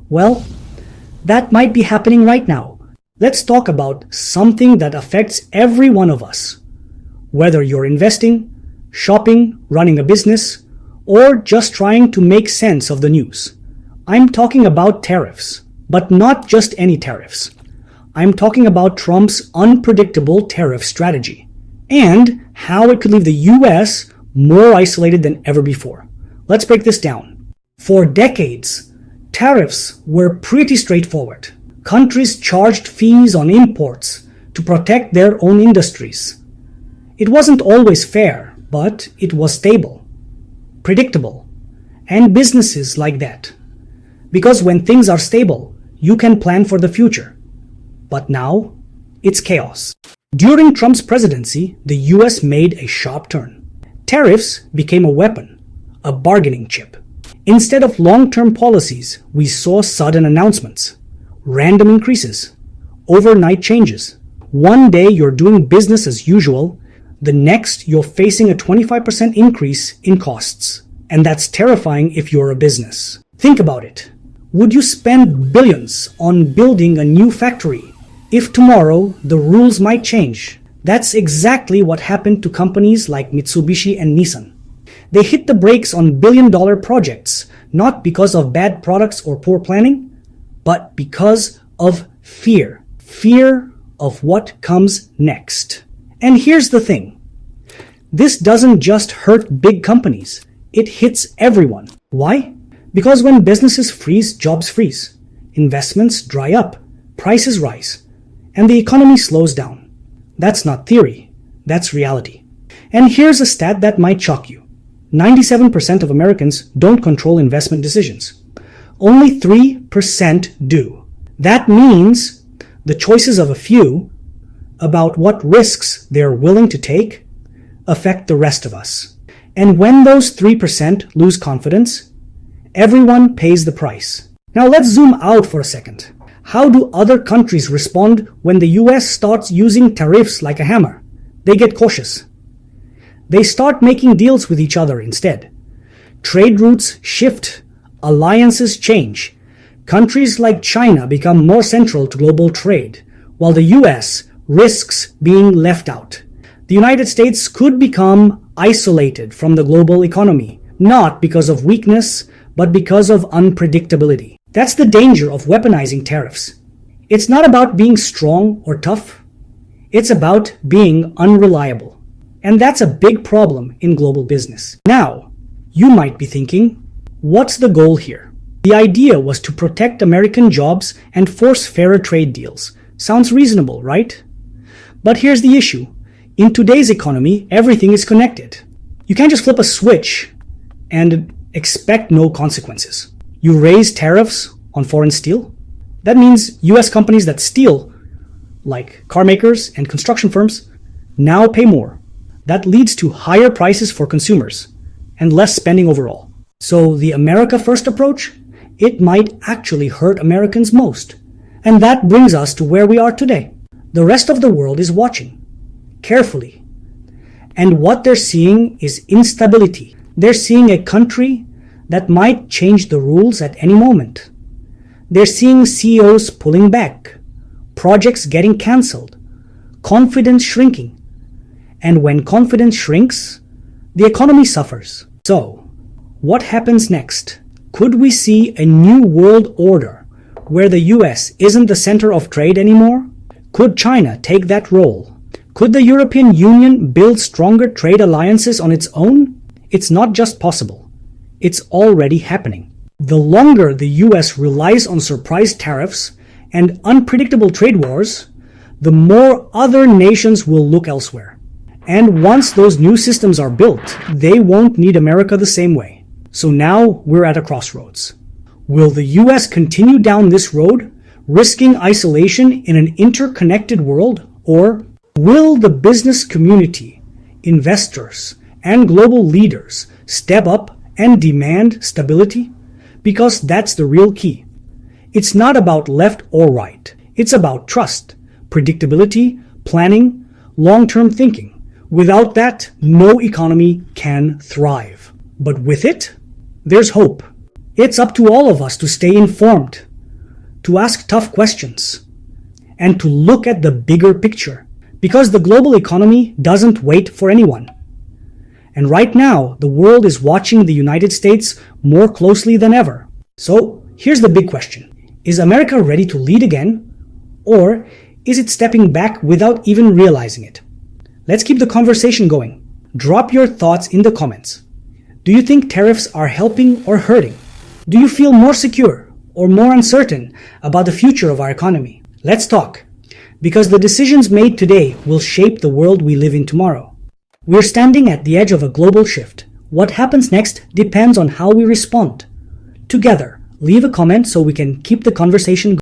Well, that might be happening right now. Let's talk about something that affects every one of us. Whether you're investing, shopping, running a business, or just trying to make sense of the news. I'm talking about tariffs, but not just any tariffs. I'm talking about Trump's unpredictable tariff strategy and how it could leave the US more isolated than ever before. Let's break this down. For decades, tariffs were pretty straightforward. Countries charged fees on imports to protect their own industries. It wasn't always fair, but it was stable, predictable, and businesses like that. Because when things are stable, you can plan for the future. But now, it's chaos. During Trump's presidency, the US made a sharp turn. Tariffs became a weapon, a bargaining chip. Instead of long-term policies, we saw sudden announcements, random increases, overnight changes. One day you're doing business as usual, the next you're facing a 25% increase in costs. And that's terrifying if you're a business. Think about it. Would you spend billions on building a new factory if tomorrow the rules might change? That's exactly what happened to companies like Mitsubishi and Nissan. They hit the brakes on billion-dollar projects, not because of bad products or poor planning, but because of fear. Fear of what comes next. And here's the thing. This doesn't just hurt big companies. It hits everyone. Why? Because when businesses freeze, jobs freeze. Investments dry up. Prices rise. And the economy slows down. That's not theory. That's reality. And here's a stat that might shock you. 97% of Americans don't control investment decisions. Only 3% do. That means the choices of a few about what risks they're willing to take affect the rest of us. And when those 3% lose confidence, everyone pays the price. Now let's zoom out for a second. How do other countries respond when the US starts using tariffs like a hammer? They get cautious. They start making deals with each other instead. Trade routes shift. Alliances change. Countries like China become more central to global trade, while the US risks being left out. The United States could become isolated from the global economy, not because of weakness, but because of unpredictability. That's the danger of weaponizing tariffs. It's not about being strong or tough. It's about being unreliable. And that's a big problem in global business. Now, you might be thinking, what's the goal here? The idea was to protect American jobs and force fairer trade deals. Sounds reasonable, right? But here's the issue. In today's economy, everything is connected. You can't just flip a switch and expect no consequences. You raise tariffs on foreign steel. That means US companies that steal, like car makers and construction firms, now pay more. That leads to higher prices for consumers and less spending overall. So the America First approach, it might actually hurt Americans most. And that brings us to where we are today. The rest of the world is watching carefully. And what they're seeing is instability. They're seeing a country that might change the rules at any moment. They're seeing CEOs pulling back, projects getting canceled, confidence shrinking. And when confidence shrinks, the economy suffers. So, what happens next? Could we see a new world order where the US isn't the center of trade anymore? Could China take that role? Could the European Union build stronger trade alliances on its own? It's not just possible. It's already happening. The longer the US relies on surprise tariffs and unpredictable trade wars, the more other nations will look elsewhere. And once those new systems are built, they won't need America the same way. So now we're at a crossroads. Will the US continue down this road, risking isolation in an interconnected world? Or will the business community, investors, and global leaders step up and demand stability? Because that's the real key. It's not about left or right. It's about trust, predictability, planning, long-term thinking. Without that, no economy can thrive. But with it, there's hope. It's up to all of us to stay informed, to ask tough questions, and to look at the bigger picture. Because the global economy doesn't wait for anyone. And right now, the world is watching the United States more closely than ever. So, here's the big question. Is America ready to lead again? Or is it stepping back without even realizing it? Let's keep the conversation going. Drop your thoughts in the comments. Do you think tariffs are helping or hurting? Do you feel more secure or more uncertain about the future of our economy? Let's talk. Because the decisions made today will shape the world we live in tomorrow. We're standing at the edge of a global shift. What happens next depends on how we respond. Together, leave a comment so we can keep the conversation going.